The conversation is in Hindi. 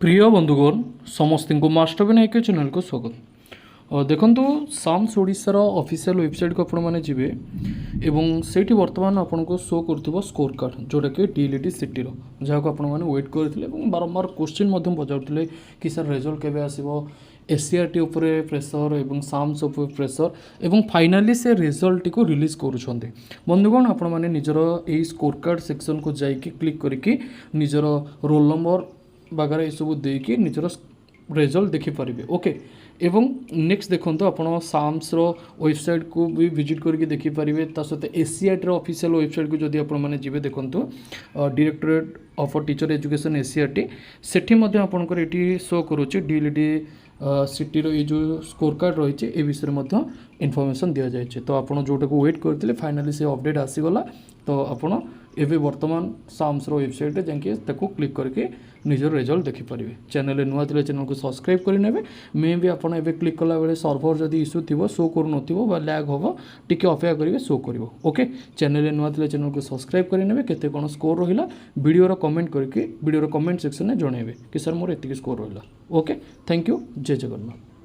प्रिय बंधुगण समस्त को मास्टरब्रेनिq चैनल को स्वागत। देखो साम्स ओडिशार ऑफिशियल वेबसाइट को आपण मैंने जीवे एवं सेठी वर्तमान आपन को शो करथिबो स्कोर कार्ड जोटा कि डीएलटी सिटी रो जहाँ को आपण मैंने वेट करथिले एवं बारंबार क्वेश्चन मध्यम पचारुथिले कि सर रिजल्ट केबे आसीबो एससीआरटी उपरे प्रेसर एवं साम्स उपरे प्रेसर एवं फाइनाली से रिजल्ट को रिलीज करूछंती। बंधुगण आपण मैंने निजर ए स्कोर कार्ड सेक्शन को जाइए क्लिक करके निजर रोल नंबर बागार ये सब देकी निजर रिजल्ट देखिपारे। ओके एवं नेक्स्ट देखो आप साम्स वेबसाइट को भी विजिट करके देखिपारे। ता सहित एससीआरटी ऑफिशियल वेबसाइट को जदि आपने जी देखो directorate of teacher education SCRT सेठी आपंकर ये शो करुच्चे डीएलटी सिटी रो ये जो स्कोर कार्ड रही है विषय में इनफॉरमेशन दि जाए। तो आप जोटा को वेट करते फाइनाली से अपडेट आसीगला तो आपड़ एवं वर्तमान साम्स वेबसाइट जाकि क्लिक करके निजर रिजल्ट देखिपारे। चैनल नुआ थे चैनल को सब्सक्राइब करने मे भी आप क्लिक कला बेले सर्भर जदि इश्यू थी शो कर लैग हम टी अपेक्षा करेंगे शो कर। ओके चैनल नुआ थे चैनल को सब्सक्राइब करने केते कौन स्कोर रहा वीडियो कमेंट करके वीडियो कमेंट सेक्शन में जनइबे कि सर मोर एतिक स्कोर रहा। ओके थैंक यू जय जगन्नाथ।